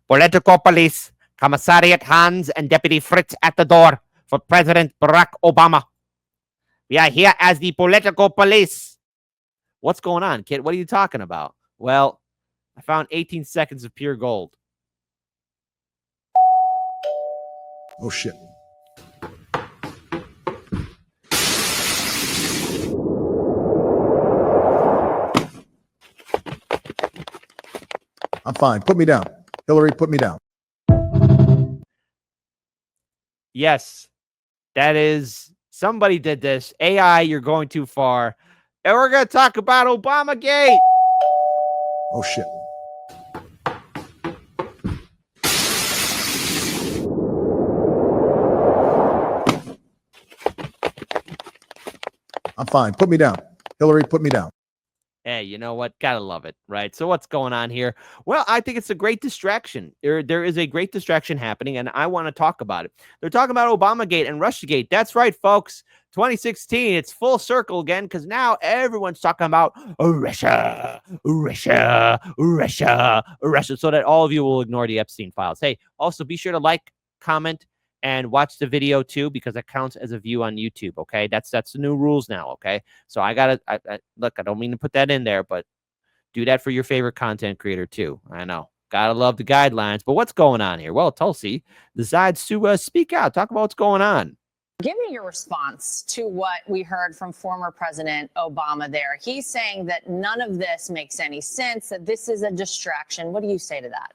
Political police, Commissariat Hans and Deputy Fritz at the door for President Barack Obama. We are here as the political police. What's going on, kid? What are you talking about? Well, I found 18 seconds of pure gold. Oh, shit. I'm fine. Put me down. Hillary, put me down. Yes, that is, somebody did this. AI, you're going too far. And we're going to talk about Obamagate. Oh, shit. I'm fine. Put me down. Hillary, put me down. Hey, you know what? Gotta love it, right? So what's going on here? Well, I think it's a great distraction. There is a great distraction happening, and I want to talk about it. They're talking about Obamagate and Russiagate. That's right, folks. 2016, it's full circle again, because now everyone's talking about Russia, Russia, Russia, Russia, so that all of you will ignore the Epstein files. Hey, also be sure to like, comment, and watch the video too, because that counts as a view on YouTube. Okay, that's the new rules now. Okay, so I look, I don't mean to put that in there, but do that for your favorite content creator too. I know, gotta love the guidelines. But what's going on here? Well, Tulsi decides to speak out, talk about what's going on. Give me your response to what we heard from former President Obama there. He's saying that none of this makes any sense, that this is a distraction. What do you say to that?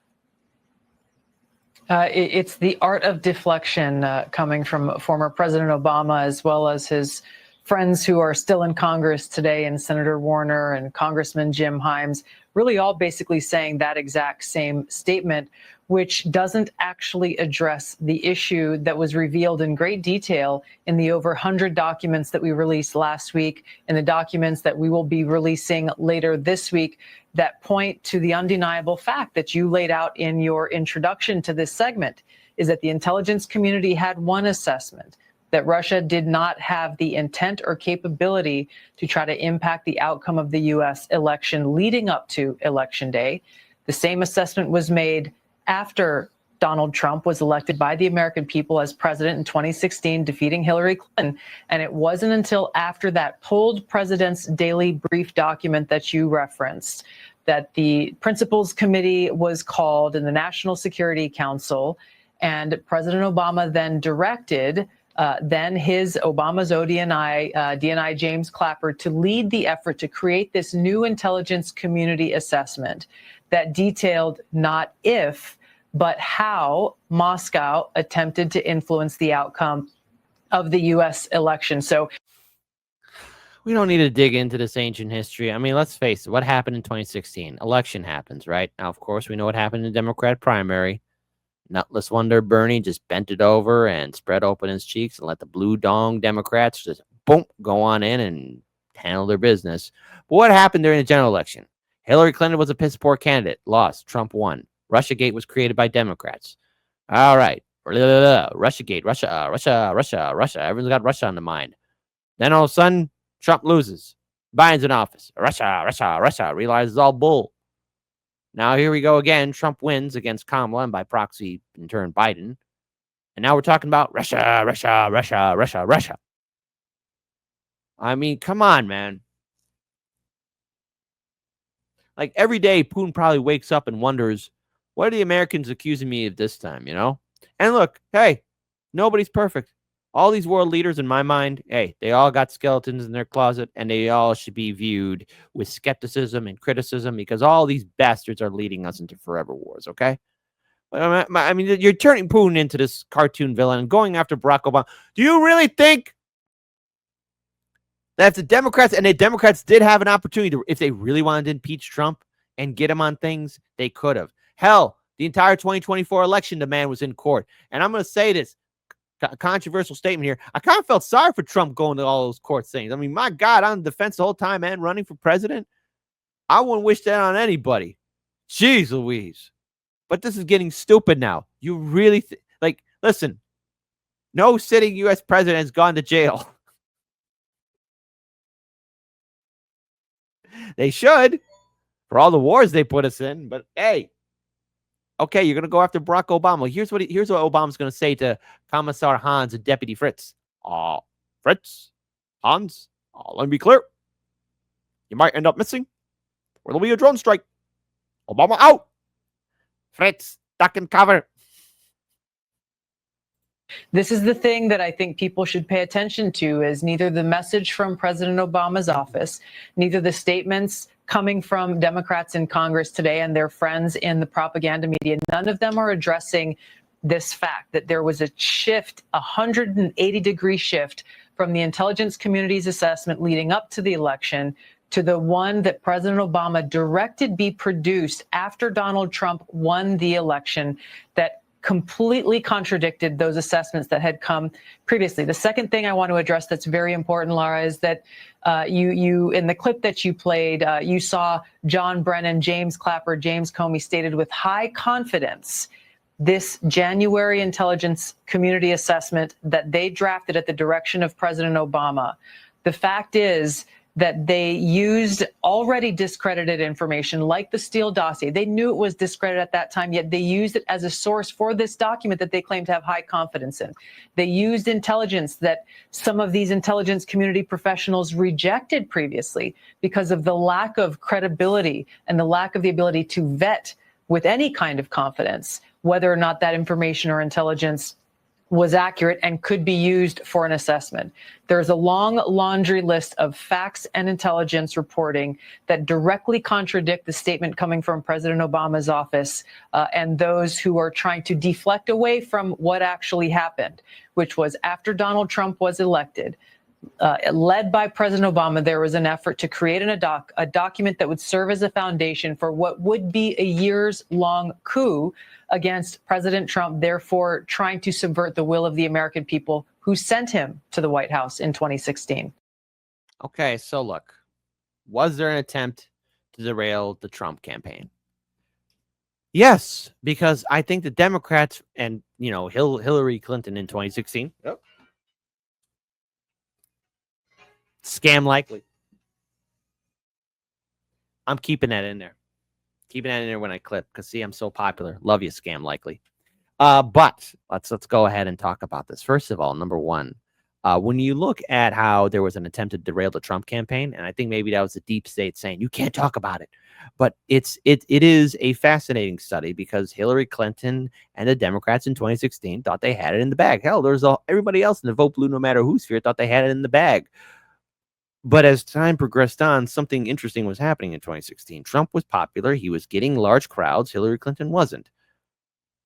It's the art of deflection coming from former President Obama, as well as his friends who are still in Congress today, and Senator Warner and Congressman Jim Himes, really all basically saying that exact same statement, which doesn't actually address the issue that was revealed in great detail in the over 100 documents that we released last week, and the documents that we will be releasing later this week, that point to the undeniable fact that you laid out in your introduction to this segment, is that the intelligence community had one assessment, that Russia did not have the intent or capability to try to impact the outcome of the U.S. election leading up to Election Day. The same assessment was made after Donald Trump was elected by the American people as president in 2016, defeating Hillary Clinton. And it wasn't until after that pulled President's Daily Brief document that you referenced that the Principals Committee was called in the National Security Council, and President Obama then directed Obama's DNI James Clapper to lead the effort to create this new intelligence community assessment that detailed not if, but how Moscow attempted to influence the outcome of the U.S. election. So we don't need to dig into this ancient history. I mean, let's face it. What happened in 2016? Election happens, right? Now, of course, we know what happened in the Democrat primary. Nutless wonder Bernie just bent it over and spread open his cheeks and let the blue dong Democrats just, boom, go on in and handle their business. But what happened during the general election? Hillary Clinton was a piss poor candidate, lost, Trump won. Russiagate was created by Democrats. All right. Russiagate, Russia. Everyone's got Russia on the mind. Then all of a sudden, Trump loses. Biden's in office. Russia. Realizes all bull. Now here we go again. Trump wins against Kamala and by proxy, in turn, Biden. And now we're talking about Russia. I mean, come on, man. Like every day, Putin probably wakes up and wonders, what are the Americans accusing me of this time, you know? And look, hey, nobody's perfect. All these world leaders, in my mind, hey, they all got skeletons in their closet, and they all should be viewed with skepticism and criticism, because all these bastards are leading us into forever wars, okay? I mean, you're turning Putin into this cartoon villain and going after Barack Obama. Do you really think that if the Democrats, and the Democrats did have an opportunity to, if they really wanted to impeach Trump and get him on things, they could have. Hell, the entire 2024 election demand was in court. And I'm going to say this, a controversial statement here. I kind of felt sorry for Trump going to all those court things. I mean, my God, on the defense the whole time, man, running for president. I wouldn't wish that on anybody. Jeez Louise. But this is getting stupid now. You really, listen, no sitting U.S. president has gone to jail. They should, for all the wars they put us in. But hey, Okay, you're going to go after Barack Obama. Here's what Obama's going to say to Commissar Hans and Deputy Fritz. Fritz, Hans, let me be clear. You might end up missing, or there'll be a drone strike. Obama out. Fritz, duck and cover. This is the thing that I think people should pay attention to, is neither the message from President Obama's office, neither the statements coming from Democrats in Congress today and their friends in the propaganda media, none of them are addressing this fact that there was a shift, a 180-degree shift from the intelligence community's assessment leading up to the election to the one that President Obama directed be produced after Donald Trump won the election, that completely contradicted those assessments that had come previously. The second thing I want to address that's very important, Laura, is that you in the clip that you played, you saw John Brennan, James Clapper, James Comey stated with high confidence this January intelligence community assessment that they drafted at the direction of President Obama. The fact is that they used already discredited information like the Steele dossier. They knew it was discredited at that time, yet they used it as a source for this document that they claim to have high confidence in. They used intelligence that some of these intelligence community professionals rejected previously because of the lack of credibility and the lack of the ability to vet with any kind of confidence whether or not that information or intelligence was accurate and could be used for an assessment. There's a long laundry list of facts and intelligence reporting that directly contradict the statement coming from President Obama's office and those who are trying to deflect away from what actually happened, which was after Donald Trump was elected, led by President Obama, there was an effort to create a document that would serve as a foundation for what would be a years-long coup against President Trump, therefore trying to subvert the will of the American people who sent him to the White House in 2016. Okay, so look, was there an attempt to derail the Trump campaign? Yes, because I think the Democrats and, Hillary Clinton in 2016. Yep. Scam likely. I'm keeping that in there. Keeping that in there when I clip, because see, I'm so popular. Love you, scam likely. But let's go ahead and talk about this. First of all, number one, when you look at how there was an attempt to derail the Trump campaign, and I think maybe that was the deep state saying you can't talk about it, but it is a fascinating study because Hillary Clinton and the Democrats in 2016 thought they had it in the bag. Hell, there's everybody else in the vote blue, no matter whose sphere, thought they had it in the bag. But as time progressed on, something interesting was happening in 2016. Trump was popular. He was getting large crowds. Hillary Clinton wasn't.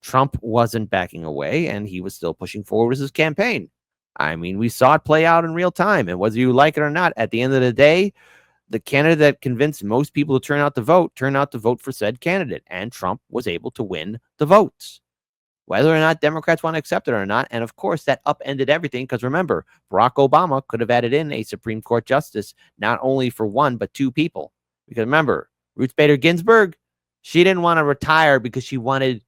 Trump wasn't backing away, and he was still pushing forward with his campaign. I mean, we saw it play out in real time. And whether you like it or not, at the end of the day, the candidate that convinced most people to turn out to vote for said candidate. And Trump was able to win the votes. Whether or not Democrats want to accept it or not. And of course, that upended everything because remember, Barack Obama could have added in a Supreme Court justice, not only for one, but two people. Because remember, Ruth Bader Ginsburg, she didn't want to retire because she wanted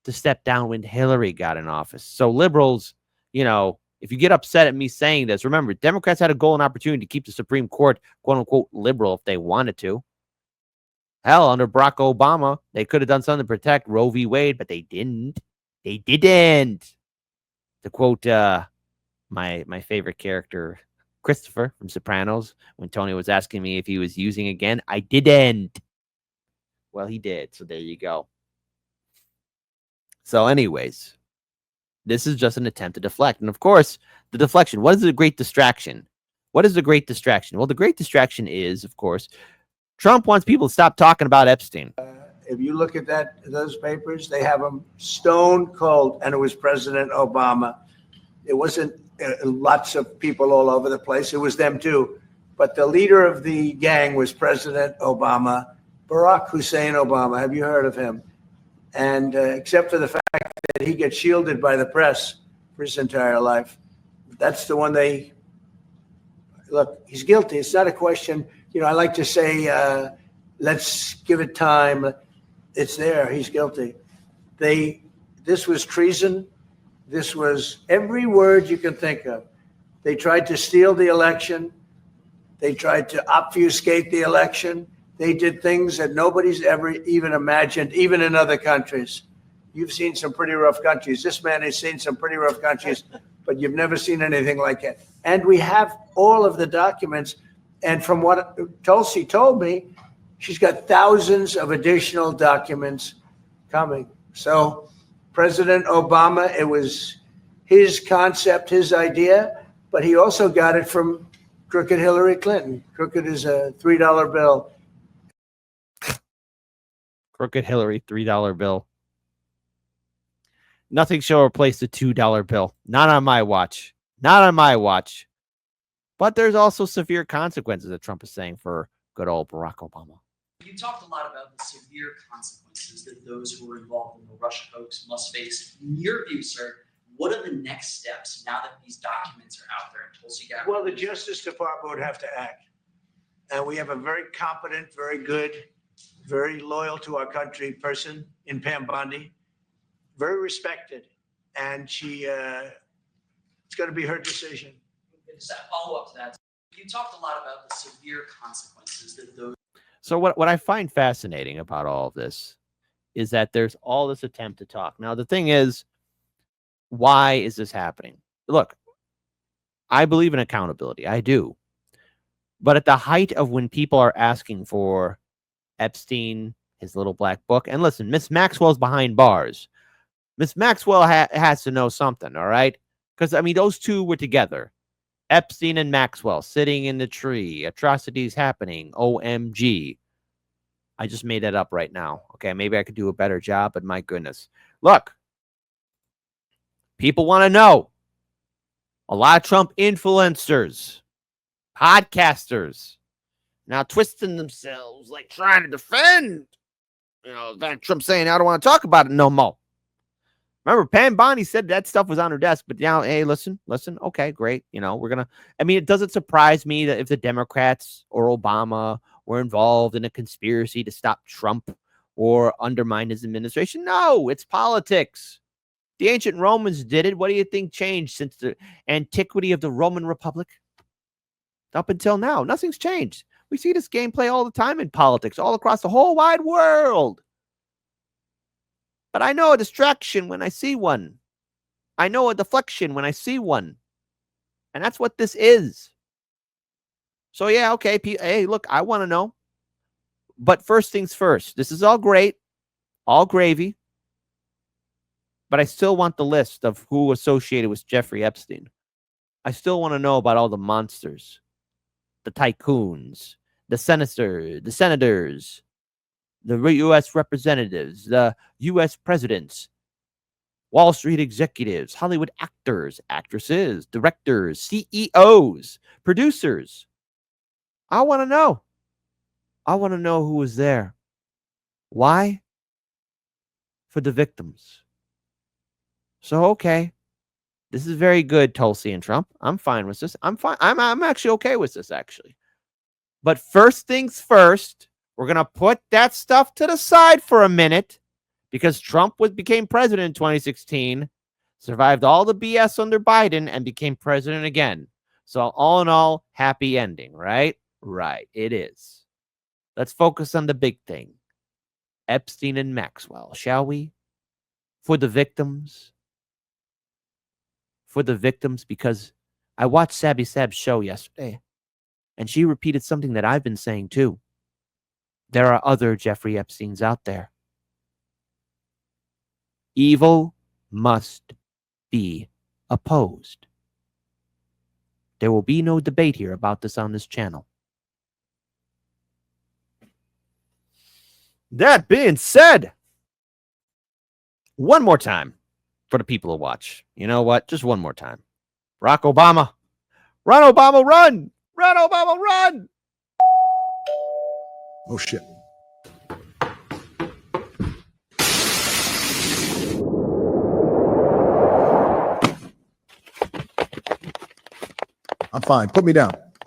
to step down when Hillary got in office. So liberals, if you get upset at me saying this, remember, Democrats had a goal and opportunity to keep the Supreme Court, quote unquote, liberal if they wanted to. Hell, under Barack Obama, they could have done something to protect Roe v. Wade, but they didn't. They didn't. To quote my favorite character, Christopher from Sopranos, when Tony was asking me if he was using again, I didn't. Well, he did. So there you go. So anyways, this is just an attempt to deflect. And of course, the deflection. What is the great distraction? What is the great distraction? Well, the great distraction is, of course, Trump wants people to stop talking about Epstein. If you look at those papers, they have them stone cold, and it was President Obama. It wasn't lots of people all over the place. It was them too. But the leader of the gang was President Obama, Barack Hussein Obama. Have you heard of him? And except for the fact that he gets shielded by the press for his entire life, that's the one look, he's guilty. It's not a question. I like to say, let's give it time. It's there. He's guilty. This was treason. This was every word you can think of. They tried to steal the election. They tried to obfuscate the election. They did things that nobody's ever even imagined, even in other countries. you've seen some pretty rough countries. This man has seen some pretty rough countries, but you've never seen anything like it. And we have all of the documents. And from what Tulsi told me, she's got thousands of additional documents coming. So President Obama, it was his concept, his idea, but he also got it from crooked Hillary Clinton. Crooked is a $3 bill. Crooked Hillary $3 bill. Nothing shall replace the $2 bill. Not on my watch. Not on my watch. But there's also severe consequences that Trump is saying for good old Barack Obama. You talked a lot about the severe consequences that those who were involved in the Russia hoax must face. In your view, sir, what are the next steps now that these documents are out there and Tulsi got? Well, the Justice Department would have to act. And we have a very competent, very good, very loyal to our country person in Pam Bondi, very respected. And she, it's going to be her decision. Just a follow-up to that. You talked a lot about the severe consequences that those. So what I find fascinating about all of this is that there's all this attempt to talk. Now, the thing is, why is this happening? Look, I believe in accountability. I do. But at the height of when people are asking for Epstein, his little black book, and listen, Miss Maxwell's behind bars. Miss Maxwell has to know something, all right? Because, I mean, those two were together. Epstein and Maxwell sitting in the tree, atrocities happening, OMG. I just made that up right now. Okay, maybe I could do a better job, but my goodness. Look, people want to know. A lot of Trump influencers, podcasters, now twisting themselves, like trying to defend. You know, Trump saying, I don't want to talk about it no more. Remember, Pam Bondi said that stuff was on her desk, but now, hey, listen, okay, great. You know, it doesn't surprise me that if the Democrats or Obama were involved in a conspiracy to stop Trump or undermine his administration. No, it's politics. The ancient Romans did it. What do you think changed since the antiquity of the Roman Republic? Up until now, nothing's changed. We see this gameplay all the time in politics, all across the whole wide world. But I know a distraction when I see one. I know a deflection when I see one. And that's what this is. So, yeah, okay. Hey, look, I want to know. But first things first. This is all great. All gravy. But I still want the list of who associated with Jeffrey Epstein. I still want to know about all the monsters. The tycoons. The senators. The U.S. representatives, the U.S. presidents, Wall Street executives, Hollywood actors, actresses, directors, CEOs, producers. I want to know. I want to know who was there. Why? For the victims. So, okay. This is very good, Tulsi and Trump. I'm fine with this. I'm fine. I'm actually okay with this, actually. But first things first, we're going to put that stuff to the side for a minute because Trump became president in 2016, survived all the BS under Biden, and became president again. So all in all, happy ending, right? Right, it is. Let's focus on the big thing. Epstein and Maxwell, shall we? For the victims. For the victims, because I watched Sabby Sab's show yesterday, and she repeated something that I've been saying too. There are other Jeffrey Epsteins out there. Evil must be opposed. There will be no debate here about this on this channel. That being said, one more time for the people to watch. You know what? Just one more time. Barack Obama. Run, Obama, run! Run, Obama, run! Oh, shit. I'm fine. Put me down.